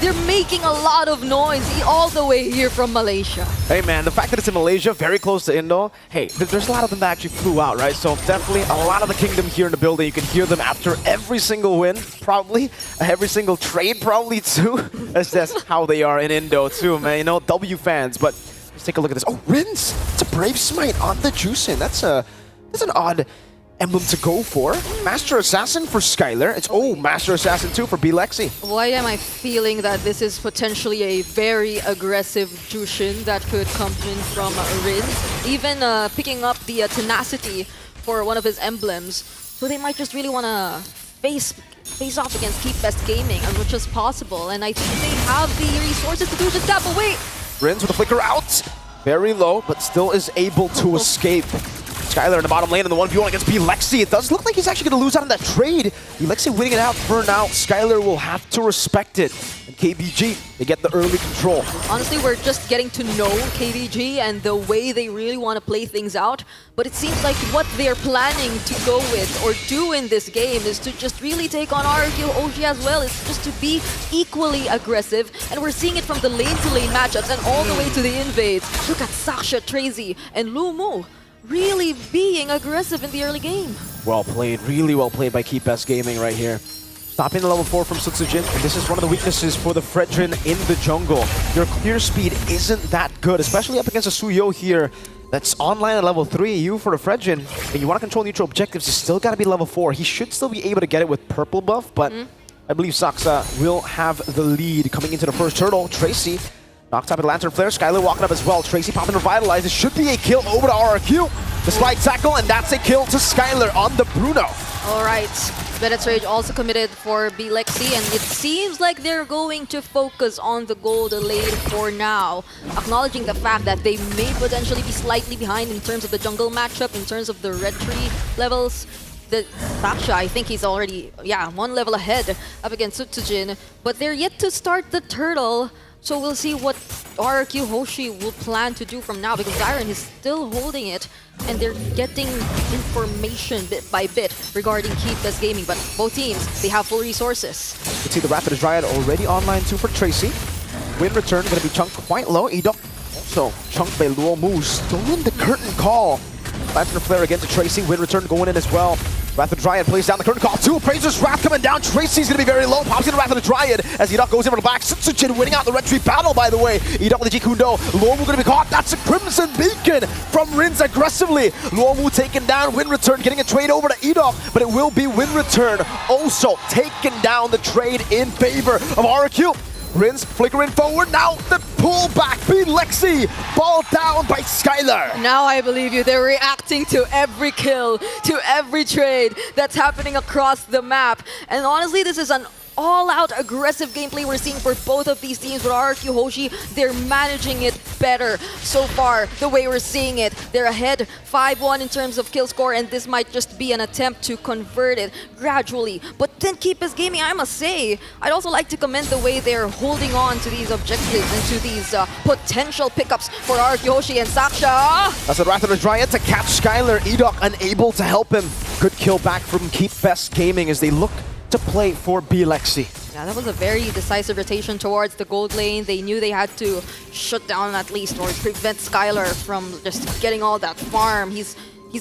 They're making a lot of noise all the way here from Malaysia. Hey man, the fact that it's in Malaysia, very close to Indo, hey, there's a lot of them that actually flew out, right? So definitely a lot of the kingdom here in the building. You can hear them after every single win, probably. Every single trade, probably too. That's how they are in Indo too, man. You know, W fans, but let's take a look at this. Oh, Rins! It's a Brave Smite on the Juicin. That's an odd emblem to go for. Master Assassin for Skylar. It's, oh, Master Assassin too for B-Lexi. Why am I feeling that this is potentially a very aggressive Jushin that could come in from Rins? Even picking up the tenacity for one of his emblems. So they might just really want to face off against Keep Best Gaming as much as possible. And I think they have the resources to do just that, but wait! Rins with the flicker out. Very low, but still is able to escape. Skylar in the bottom lane in the 1v1 against B-Lexi. It does look like he's actually going to lose out on that trade. B-Lexi winning it out for now. Skylar will have to respect it. And KBG, they get the early control. Honestly, we're just getting to know KBG and the way they really want to play things out. But it seems like what they're planning to go with or do in this game is to just really take on RQ Hoshi as well. It's just to be equally aggressive. And we're seeing it from the lane-to-lane matchups and all the way to the invades. Look at Sasha, Trazy, and Lumu really being aggressive in the early game. Well played, really well played by Keep Best Gaming right here. Stopping the level 4 from Sutsujin, and this is one of the weaknesses for the Fredrin in the jungle. Your clear speed isn't that good, especially up against a Suyo here that's online at level 3. You for the Fredrin, and you want to control neutral objectives, you still got to be level 4. He should still be able to get it with purple buff, but I believe Saksa will have the lead coming into the first turtle. Tracy knocked up at Lantern Flare, Skylar walking up as well. Tracy popping Revitalize. It should be a kill over to RRQ. The slide tackle, and that's a kill to Skylar on the Bruno. Alright, Vedett's Rage also committed for B-Lexi, and it seems like they're going to focus on the gold lane for now. Acknowledging the fact that they may potentially be slightly behind in terms of the jungle matchup, in terms of the red tree levels. The Sasha, I think he's already, one level ahead up against Sutsujin, but they're yet to start the turtle. So we'll see what RRQ Hoshi will plan to do from now, because Zyron is still holding it and they're getting information bit by bit regarding Keep Best Gaming. But both teams, they have full resources. You can see the Rapid Dryad already online too for Tracy. Win return going to be chunked quite low. Edok also chunked by Luo Mu. Stolen the curtain call. Lantern Flare again to Tracy. Win return going in as well. Wrath of the Dryad plays down the curtain call. Two Appraiser's Wrath coming down. Tracy's going to be very low. Pops into Wrath of the Dryad as Edok goes in for the back. Sutsujin winning out the red tree battle, by the way. Edok with the Jikundo. Luomu going to be caught. That's a Crimson Beacon from Rins aggressively. Luomu taken down. Win return getting a trade over to Edok, but it will be Win return also taking down the trade in favor of RQ. Rins flickering forward. Now the pull back. B-Lexi. Ball down by Skylar. Now I believe you. They're reacting to every kill, to every trade that's happening across the map. And honestly, this is an all-out aggressive gameplay we're seeing for both of these teams. With RRQ Hoshi, they're managing it better so far, the way we're seeing it. They're ahead 5-1 in terms of kill score, and this might just be an attempt to convert it gradually. But then Keep Best Gaming, I must say, I'd also like to commend the way they're holding on to these objectives and to these potential pickups for RRQ Hoshi and Saksha. That's a Wrath of the Dryad to catch Skylar. Edok unable to help him. Good kill back from Keep Best Gaming as they look to play for B-Lexi. Yeah, that was a very decisive rotation towards the gold lane. They knew they had to shut down at least or prevent Skylar from just getting all that farm. He's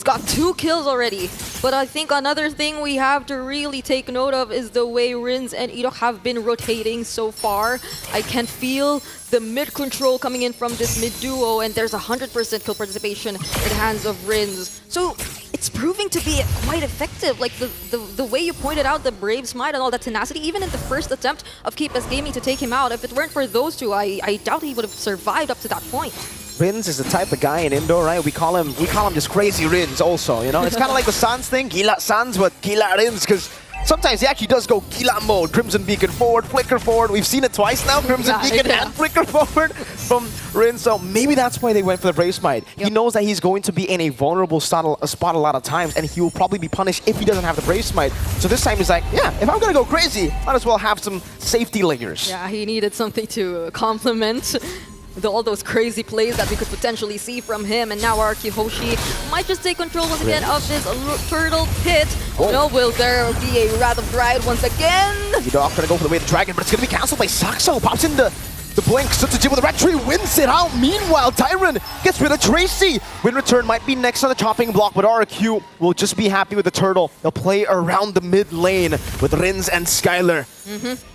got 2 kills already. But I think another thing we have to really take note of is the way Rins and Edok have been rotating so far. I can feel the mid control coming in from this mid duo, and there's 100% kill participation in the hands of Rins. So it's proving to be quite effective. Like the way you pointed out, the Brave Smite and all that tenacity, even in the first attempt of Keep Best Gaming to take him out, if it weren't for those two, I doubt he would have survived up to that point. Rins is the type of guy in Indo, right? We call him just crazy Rins also, you know? It's kind of like the Sans thing, Gila Sans, but Gila Rins, because sometimes he actually does go Gila mode. Crimson Beacon forward, flicker forward. We've seen it twice now, Crimson Beacon and flicker forward from Rins. So maybe that's why they went for the Brave Smite. He knows that he's going to be in a vulnerable spot a lot of times, and he will probably be punished if he doesn't have the Brave Smite. So this time he's like, yeah, if I'm going to go crazy, might as well have some safety layers. Yeah, he needed something to complement all those crazy plays that we could potentially see from him. And now RQ Hoshi might just take control once again of this turtle pit. Oh. No, will there be a Wrath of Dryad once again? Edok gonna go for the way of the dragon, but it's gonna be cancelled by Saxo. Pops in the blink, Sutsujin with the red tree, wins it out. Meanwhile, Tyron gets rid of Tracy. Win return might be next on the chopping block, but RQ will just be happy with the turtle. They'll play around the mid lane with Rins and Skylar.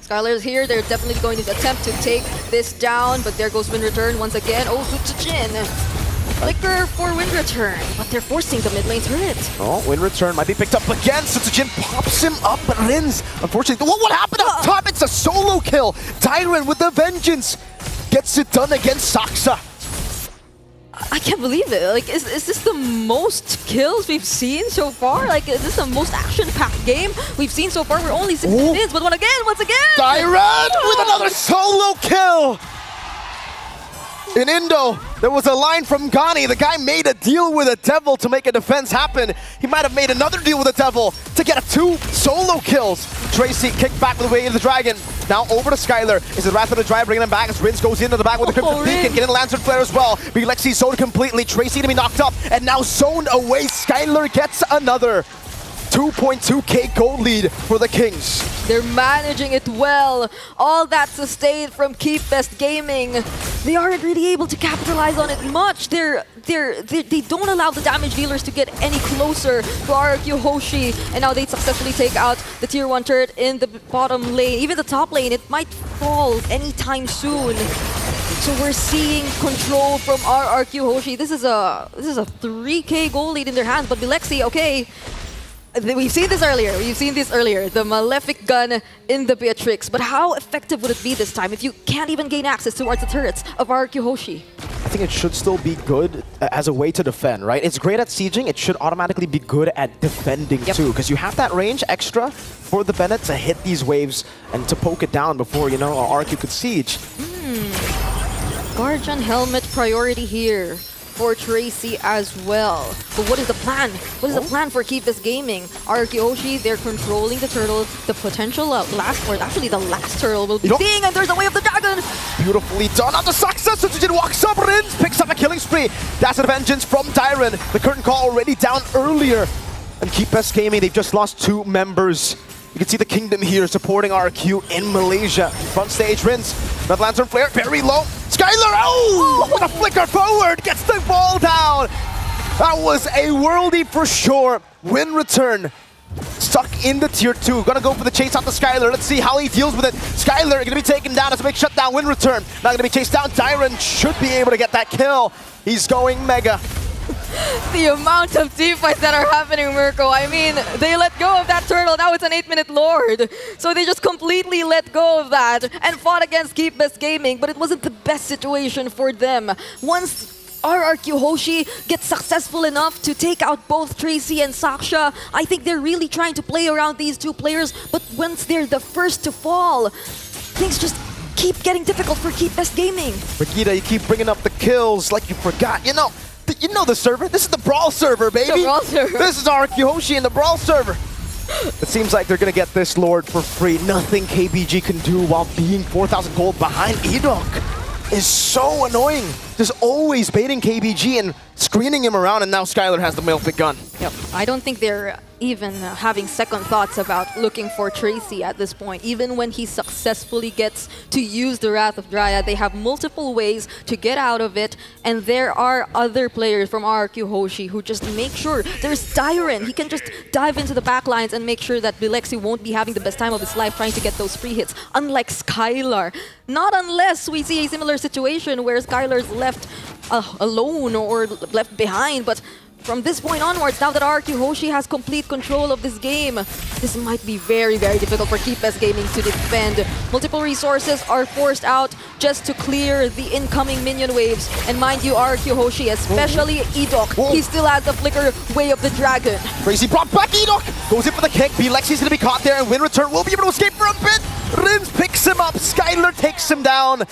Skylar's here. They're definitely going to attempt to take this down, but there goes Win Return once again. Oh, Sutsujin. Flicker for Win Return, but they're forcing the mid lane turret. Oh, Win return might be picked up again. Sutsujin pops him up, but Rins, unfortunately, what happened up top? It's a solo kill. Tyron with the vengeance gets it done against Saksa. I can't believe it. Like, is this the most kills we've seen so far? Like, is this the most action-packed game we've seen so far? We're only 6 minutes, but once again! Tyron with another solo kill! In Indo, there was a line from Ghani. The guy made a deal with a devil to make a defense happen. He might have made another deal with a devil to get 2 solo kills. Tracy kicked back with the way of the dragon. Now over to Skylar. Is it Wrath of the Dryad bringing him back as Rins goes into the back with the Crimson Beacon, getting the Lantern Flare as well. Bilexi's zoned completely. Tracy to be knocked up and now zoned away. Skylar gets another 2.2k gold lead for the Kings. They're managing it well. All that sustained from Keep Best Gaming. They aren't really able to capitalize on it much. They don't allow the damage dealers to get any closer to RQ Hoshi. And now they successfully take out the tier 1 turret in the bottom lane. Even the top lane, it might fall anytime soon. So we're seeing control from RQ Hoshi. This is a 3k gold lead in their hands, but Bilexi, okay. We've seen this earlier. The Malefic gun in the Beatrix. But how effective would it be this time if you can't even gain access towards the turrets of RQ Hoshi? I think it should still be good as a way to defend, right? It's great at sieging. It should automatically be good at defending too, because you have that range extra for the Bennett to hit these waves and to poke it down before, you know, RQ could siege. Guardian Helmet priority here for Tracy as well. But what is the plan? What is the plan for Keep This Gaming? RQ Hoshi, they're controlling the turtle. The potential last, or actually the last turtle will be seeing, and there's a way of the dragon! Beautifully done on the success. Sutsujin walks up, Rins picks up a killing spree. That's a vengeance from Tyron. The curtain call already down earlier. And Keep Best Gaming, they've just lost 2 members. You can see the Kingdom here supporting RQ in Malaysia. Front stage, Rins. That Lantern Flare, very low. Skylar, oh! With a flicker forward, gets the ball down. That was a worldie for sure. Win return. Stuck in the tier 2. Gonna go for the chase out to Skylar. Let's see how he deals with it. Skylar gonna be taken down as a big shutdown. Win return. Not gonna be chased down. Tyron should be able to get that kill. He's going mega. The amount of team fights that are happening, Mirko. I mean, they let go of that turtle. Now it's an 8-minute Lord. So they just completely let go of that and fought against Keep Best Gaming, but it wasn't the best situation for them. Once RQ Hoshi gets successful enough to take out both Tracy and Saksha, I think they're really trying to play around these 2 players, but once they're the first to fall, things just keep getting difficult for Keep Best Gaming. Brigida, you keep bringing up the kills like you forgot. You know the server. This is the Brawl server, baby. The Brawl server. This is RQ Hoshi in the Brawl server. It seems like they're going to get this Lord for free. Nothing KBG can do while being 4,000 gold behind. Edok is so annoying. Just always baiting KBG and screening him around, and now Skylar has the Malefic gun. Yep. I don't think they're even having second thoughts about looking for Tracy at this point. Even when he successfully gets to use the Wrath of Dryad, they have multiple ways to get out of it, and there are other players from RQ Hoshi who just make sure. There's Tyron. He can just dive into the backlines and make sure that Bilexi won't be having the best time of his life trying to get those free hits, unlike Skylar. Not unless we see a similar situation where Skylar's left alone or left behind, but from this point onwards, now that RQ Hoshi has complete control of this game, this might be very, very difficult for Keep Best Gaming to defend. Multiple resources are forced out just to clear the incoming minion waves. And mind you, RQ Hoshi, especially Edok, he still has the flicker way of the dragon. Crazy brought back Edok! Goes in for the kick. Bilexi's gonna be caught there, and Win return will be able to escape for a bit. Rins picks him up. Skylar takes him down.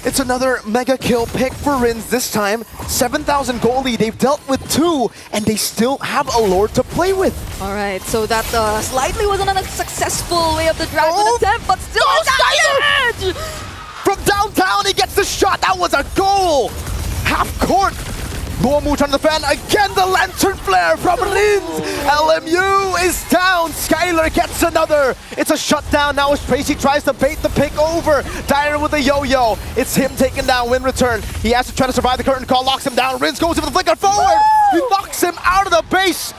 It's another mega kill pick for Rins this time. 7,000 goldie. They've dealt with 2, and they still have a Lord to play with. All right, so that slightly wasn't a successful way of the dragon attempt, but still Skylar! From downtown, he gets the shot. That was a goal. Half court. Luomu trying to defend. Again, the lantern flare from Rins. LMU is down. Skylar gets another. It's a shutdown now as Tracy tries to bait the pick over. Dyer with the yo-yo. It's him taking down Win Return. He has to try to survive the curtain call. Locks him down. Rins goes in with the flicker forward. He knocks him out of the base.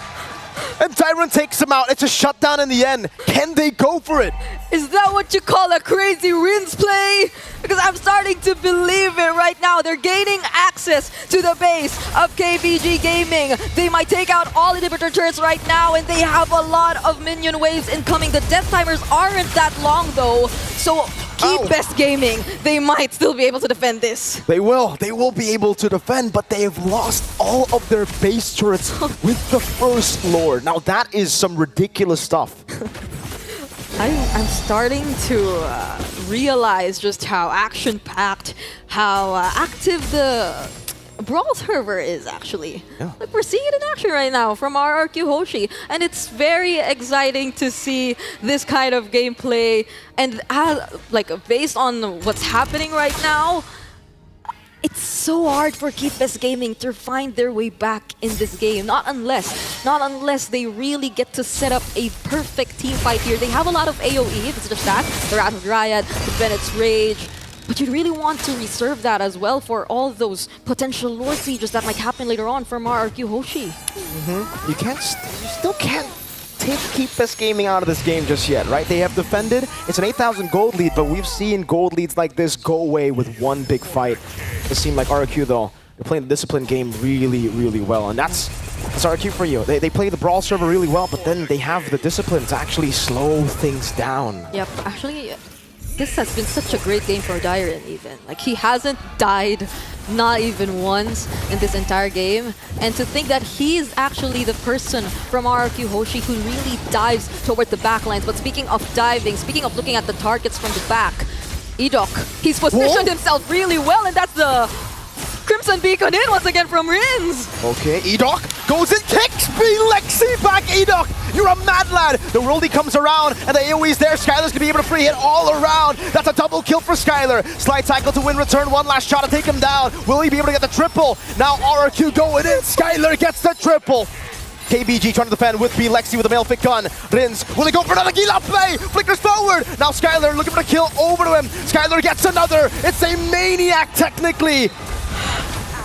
And Tyron takes him out. It's a shutdown in the end. Can they go for it? Is that what you call a crazy Rins play? Because I'm starting to believe it right now. They're gaining access to the base of KBG Gaming. They might take out all inhibitor turrets right now, and they have a lot of minion waves incoming. The death timers aren't that long though, so keep Best Gaming. They might still be able to defend this. They will. They will be able to defend, but they have lost all of their base turrets with the First Lord. Now that is some ridiculous stuff. I'm starting to realize just how action-packed, how active the Brawl server is actually. Yeah. Like, we're seeing it in action right now from RRQ Hoshi, and it's very exciting to see this kind of gameplay. And like based on what's happening right now, it's so hard for Keep Best Gaming to find their way back in this game. Not unless they really get to set up a perfect team fight here. They have a lot of AoE, it's just that. The Wrath of Dryad, the Bennett's Rage. But you really want to reserve that as well for all those potential Lord Sieges that might happen later on from RRQ Hoshi. You still can't Keep Best Gaming out of this game just yet, right? They have defended. It's an 8,000 gold lead, but we've seen gold leads like this go away with one big fight. It seemed like RRQ, though, they're playing the discipline game really, really well, and that's RRQ for you. They play the Brawl server really well, but then they have the discipline to actually slow things down. Yep, actually, this has been such a great game for Dairon even. Like, he hasn't died not even once in this entire game. And to think that he's actually the person from RRQ Hoshi who really dives toward the backlines. But speaking of diving, speaking of looking at the targets from the back, Edok, he's positioned himself really well, and that's the Crimson Beacon in once again from Rins. Okay, Edok goes and kicks Lexi back. Edok, you're a mad lad. The worldie comes around and the AoE's there. Skylar's gonna be able to free hit all around. That's a double kill for Skylar. Slide tackle to Win Return. One last shot to take him down. Will he be able to get the triple? Now RRQ going in. Skylar gets the triple. KBG trying to defend with Lexi with a male fit gun. Rins, will he go for another Gila play? Flickers forward. Now Skylar looking for a kill over to him. Skylar gets another. It's a maniac technically.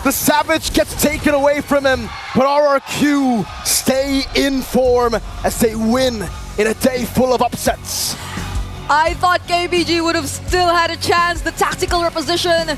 The Savage gets taken away from him, but RRQ stay in form as they win in a day full of upsets. I thought KBG would have still had a chance. The tactical reposition